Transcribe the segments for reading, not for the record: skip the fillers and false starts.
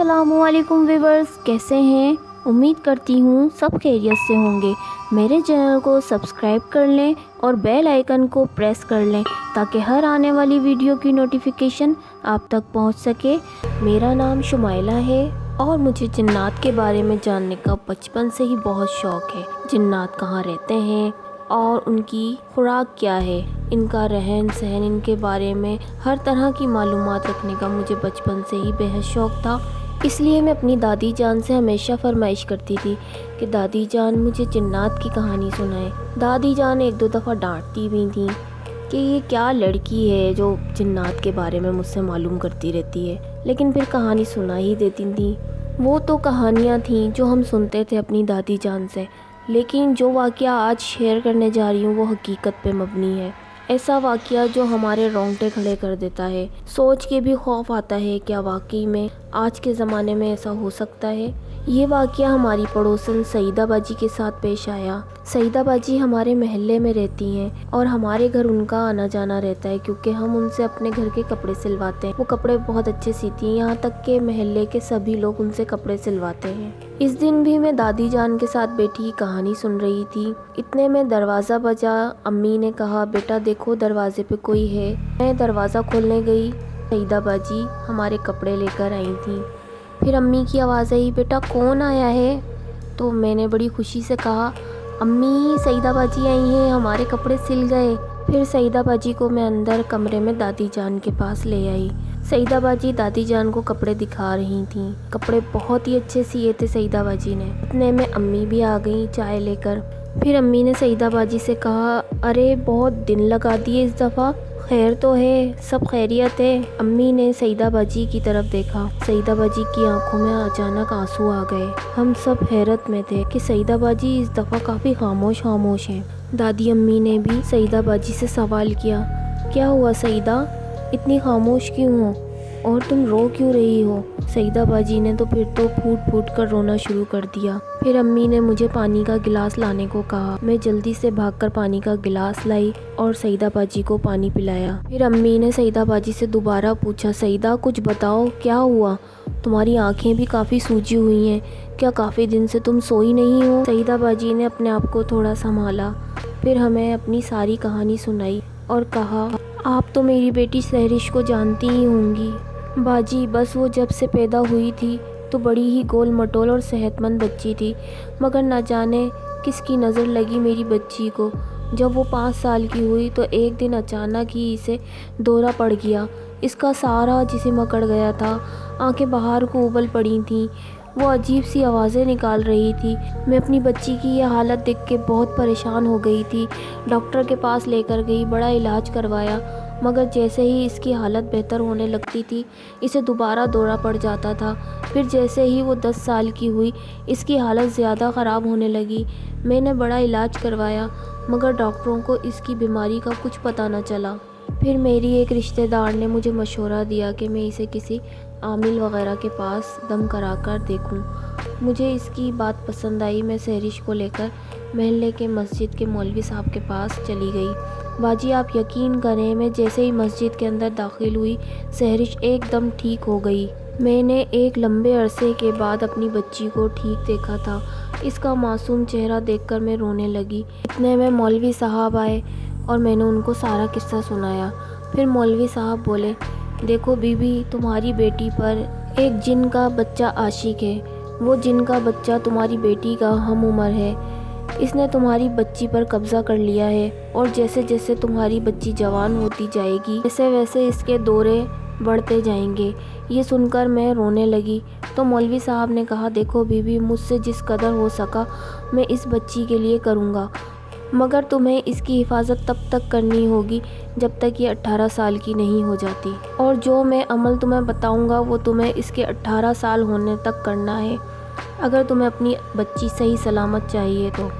अस्सलामुअलैकुम व्यूअर्स, कैसे हैं? उम्मीद करती हूँ सब खैरियत से होंगे। मेरे चैनल को सब्सक्राइब कर लें और बेल आइकन को प्रेस कर लें ताकि हर आने वाली वीडियो की नोटिफिकेशन आप तक पहुँच सके। मेरा नाम शुमाइला है और मुझे जिन्नात के बारे में जानने का बचपन से ही बहुत शौक़ है। जिन्नात कहाँ रहते हैं और उनकी खुराक क्या है, इनका रहन सहन, इनके बारे में हर तरह की मालूमात रखने का मुझे बचपन से ही बेहद शौक़ था। इसलिए मैं अपनी दादी जान से हमेशा फरमाइश करती थी कि दादी जान मुझे जिन्नात की कहानी सुनाए। दादी जान एक दो दफ़ा डांटती भी थी कि ये क्या लड़की है जो जिन्नात के बारे में मुझसे मालूम करती रहती है, लेकिन फिर कहानी सुना ही देती थी। वो तो कहानियाँ थीं जो हम सुनते थे अपनी दादी जान से, लेकिन जो वाक़या आज शेयर करने जा रही हूँ वो हकीकत पे मबनी है। ऐसा वाक़या जो हमारे रोंगटे खड़े कर देता है, सोच के भी खौफ आता है क्या वाकई में आज के ज़माने में ऐसा हो सकता है। ये वाक़या हमारी पड़ोसन सईदा बाजी के साथ पेश आया। सईदा बाजी हमारे महल्ले में रहती हैं और हमारे घर उनका आना जाना रहता है क्योंकि हम उनसे अपने घर के कपड़े सिलवाते हैं। वो कपड़े बहुत अच्छे सीती हैं, यहाँ तक के महल्ले के सभी लोग उनसे कपड़े सिलवाते हैं। इस दिन भी मैं दादी जान के साथ बैठी कहानी सुन रही थी। इतने में दरवाज़ा बजा। अम्मी ने कहा, बेटा देखो दरवाजे पे कोई है। मैं दरवाज़ा खोलने गई, सईदा बाजी हमारे कपड़े लेकर आई थी। फिर अम्मी की आवाज़ आई, बेटा कौन आया है? तो मैंने बड़ी खुशी से कहा, अम्मी सईदा बाजी आई हैं, हमारे कपड़े सिल गए। फिर सईदा बाजी को मैं अंदर कमरे में दादी जान के पास ले आई। सईदा बाजी दादी जान को कपड़े दिखा रही थीं। कपड़े बहुत ही अच्छे सिए थे सईदा बाजी ने। इतने में अम्मी भी आ गई चाय लेकर। फिर अम्मी ने सईदा बाजी से कहा, अरे बहुत दिन लगा दिए इस दफ़ा, खैर तो है, सब खैरियत है? अम्मी ने सईदा बाजी की तरफ देखा। सईदा बाजी की आंखों में अचानक आंसू आ गए। हम सब हैरत में थे कि सईदा बाजी इस दफ़ा काफ़ी खामोश हैं। दादी अम्मी ने भी सईदा बाजी से सवाल किया, क्या हुआ सईदा, इतनी खामोश क्यों हो और तुम रो क्यों रही हो? सईदा बाजी ने तो फिर तो फूट फूट कर रोना शुरू कर दिया। फिर अम्मी ने मुझे पानी का गिलास लाने को कहा। मैं जल्दी से भागकर पानी का गिलास लाई और सईदा बाजी को पानी पिलाया। फिर अम्मी ने सईदा बाजी से दोबारा पूछा, सईदा कुछ बताओ क्या हुआ? तुम्हारी आंखें भी काफ़ी सूजी हुई हैं, क्या काफ़ी दिन से तुम सोई नहीं हो? सईदा बाजी ने अपने आप को थोड़ा संभाला, फिर हमें अपनी सारी कहानी सुनाई और कहा, आप तो मेरी बेटी सहरिश को जानती ही होंगी बाजी। बस वो जब से पैदा हुई थी तो बड़ी ही गोल मटोल और सेहतमंद बच्ची थी, मगर न जाने किसकी नज़र लगी मेरी बच्ची को। जब वो 5 साल की हुई तो एक दिन अचानक ही इसे दौरा पड़ गया। इसका सारा जिस्म अकड़ गया था, आंखें बाहर को उबल पड़ी थीं, वो अजीब सी आवाज़ें निकाल रही थी। मैं अपनी बच्ची की यह हालत देख के बहुत परेशान हो गई थी। डॉक्टर के पास लेकर गई, बड़ा इलाज करवाया, मगर जैसे ही इसकी हालत बेहतर होने लगती थी इसे दोबारा दौरा पड़ जाता था। फिर जैसे ही वो 10 साल की हुई इसकी हालत ज़्यादा ख़राब होने लगी। मैंने बड़ा इलाज करवाया मगर डॉक्टरों को इसकी बीमारी का कुछ पता न चला। फिर मेरी एक रिश्तेदार ने मुझे मशवरा दिया कि मैं इसे किसी आमिल वग़ैरह के पास दम करा कर देखूँ। मुझे इसकी बात पसंद आई। मैं सहरिश को लेकर महल्ले के मस्जिद के मौलवी साहब के पास चली गई। बाजी आप यकीन करें, मैं जैसे ही मस्जिद के अंदर दाखिल हुई सहरिश एकदम ठीक हो गई। मैंने एक लंबे अरसे के बाद अपनी बच्ची को ठीक देखा था। इसका मासूम चेहरा देखकर मैं रोने लगी। इतने में मौलवी साहब आए और मैंने उनको सारा किस्सा सुनाया। फिर मौलवी साहब बोले, देखो बीबी, तुम्हारी बेटी पर एक जिन का बच्चा आशिक है। वो जिन का बच्चा तुम्हारी बेटी का हम उम्र है। इसने तुम्हारी बच्ची पर कब्ज़ा कर लिया है और जैसे जैसे तुम्हारी बच्ची जवान होती जाएगी वैसे वैसे इसके दौरे बढ़ते जाएंगे। ये सुनकर मैं रोने लगी तो मौलवी साहब ने कहा, देखो बीबी, मुझसे जिस कदर हो सका मैं इस बच्ची के लिए करूँगा, मगर तुम्हें इसकी हिफाजत तब तक करनी होगी जब तक ये 18 साल की नहीं हो जाती, और जो मैं अमल तुम्हें बताऊँगा वो तुम्हें इसके 18 साल होने तक करना है, अगर तुम्हें अपनी बच्ची सही सलामत चाहिए तो।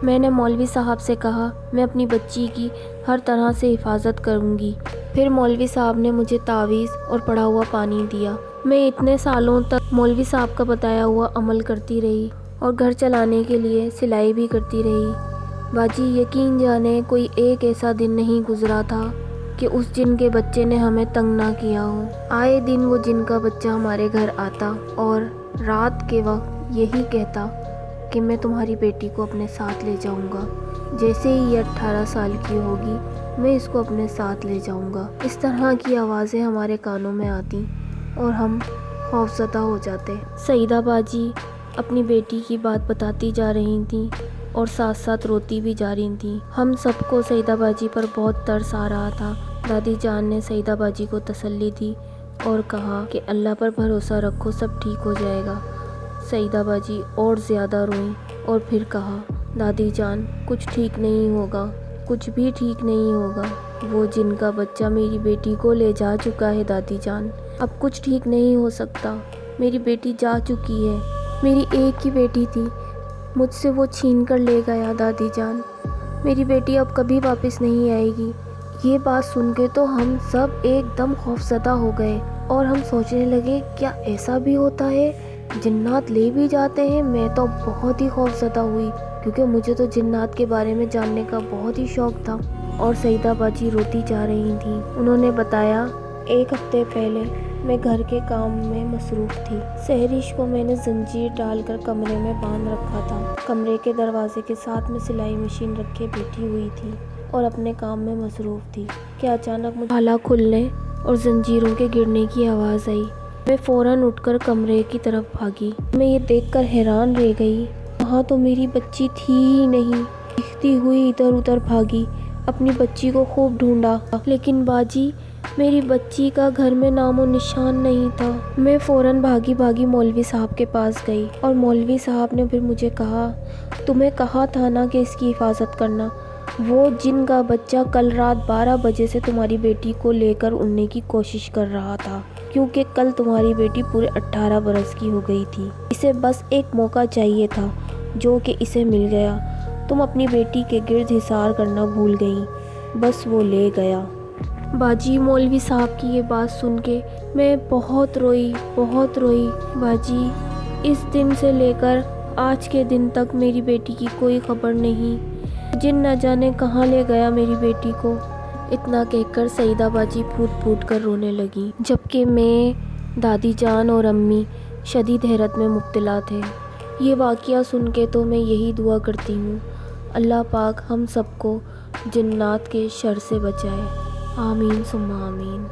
मैंने मौलवी साहब से कहा, मैं अपनी बच्ची की हर तरह से हिफाजत करूँगी। फिर मौलवी साहब ने मुझे तावीज़ और पड़ा हुआ पानी दिया। मैं इतने सालों तक मौलवी साहब का बताया हुआ अमल करती रही और घर चलाने के लिए सिलाई भी करती रही। बाजी यकीन जाने कोई एक ऐसा दिन नहीं गुज़रा था کہ اس جن کے بچے نے ہمیں تنگ نہ کیا ہو۔ آئے دن وہ جن کا بچہ ہمارے گھر آتا اور رات کے وقت یہی کہتا کہ میں تمہاری بیٹی کو اپنے ساتھ لے جاؤں گا، جیسے ہی یہ 18 سال کی ہوگی میں اس کو اپنے ساتھ لے جاؤں گا۔ اس طرح کی آوازیں ہمارے کانوں میں آتی اور ہم خوفزدہ ہو جاتے۔ سعیدہ باجی اپنی بیٹی کی بات بتاتی جا رہی تھیں اور ساتھ ساتھ روتی بھی جا رہی تھیں۔ ہم سب کو سعیدہ باجی پر بہت ترس آ رہا تھا۔ دادی جان نے سعیدہ باجی کو تسلی دی اور کہا کہ اللہ پر بھروسہ رکھو، سب ٹھیک ہو جائے گا۔ سعیدہ باجی اور زیادہ روئیں اور پھر کہا، دادی جان کچھ ٹھیک نہیں ہوگا، کچھ بھی ٹھیک نہیں ہوگا۔ وہ جن کا بچہ میری بیٹی کو لے جا چکا ہے دادی جان، اب کچھ ٹھیک نہیں ہو سکتا۔ میری بیٹی جا چکی ہے، میری ایک ہی بیٹی تھی، مجھ سے وہ چھین کر لے گیا دادی جان، میری بیٹی اب کبھی واپس نہیں آئے گی۔ یہ بات سن کے تو ہم سب ایک دم خوفزدہ ہو گئے اور ہم سوچنے لگے کیا ایسا بھی ہوتا ہے، جنات لے بھی جاتے ہیں؟ میں تو بہت ہی خوفزدہ ہوئی کیونکہ مجھے تو جنات کے بارے میں جاننے کا بہت ہی شوق تھا۔ اور سعیدہ باجی روتی جا رہی تھیں۔ انہوں نے بتایا، ایک ہفتے پہلے میں گھر کے کام میں مصروف تھی۔ سحرش کو میں نے زنجیر ڈال کر کمرے میں باندھ رکھا تھا۔ کمرے کے دروازے کے ساتھ میں سلائی مشین رکھے بیٹھی ہوئی تھی اور اپنے کام میں مصروف تھی کہ اچانک مجھے تالا کھلنے اور زنجیروں کے گرنے کی آواز آئی۔ میں فوراً اٹھ کر کمرے کی طرف بھاگی۔ میں یہ دیکھ کر حیران رہ گئی، وہاں تو میری بچی تھی ہی نہیں۔ چیختی ہوئی ادھر ادھر بھاگی، اپنی بچی کو خوب ڈھونڈا، لیکن باجی میری بچی کا گھر میں نام و نشان نہیں تھا۔ میں فوراً بھاگی مولوی صاحب کے پاس گئی اور مولوی صاحب نے پھر مجھے کہا، تمہیں کہا تھا نا کہ اس کی حفاظت کرنا۔ وہ جن کا بچہ کل رات 12 بجے سے تمہاری بیٹی کو لے کر اڑنے کی کوشش کر رہا تھا، کیونکہ کل تمہاری بیٹی پورے 18 برس کی ہو گئی تھی۔ اسے بس ایک موقع چاہیے تھا جو کہ اسے مل گیا۔ تم اپنی بیٹی کے گرد حصار کرنا بھول گئیں، بس وہ لے گیا۔ باجی مولوی صاحب کی یہ بات سن کے میں بہت روئی باجی اس دن سے لے کر آج کے دن تک میری بیٹی کی کوئی خبر نہیں، جن نہ جانے کہاں لے گیا میری بیٹی کو۔ اتنا کہہ کر سعیدہ باجی پھوٹ پھوٹ کر رونے لگی، جبکہ میں، دادی جان اور امی شدید حیرت میں مبتلا تھے۔ یہ واقعہ سن کے تو میں یہی دعا کرتی ہوں، اللہ پاک ہم سب کو جنات کے شر سے بچائے، آمین ثم آمین۔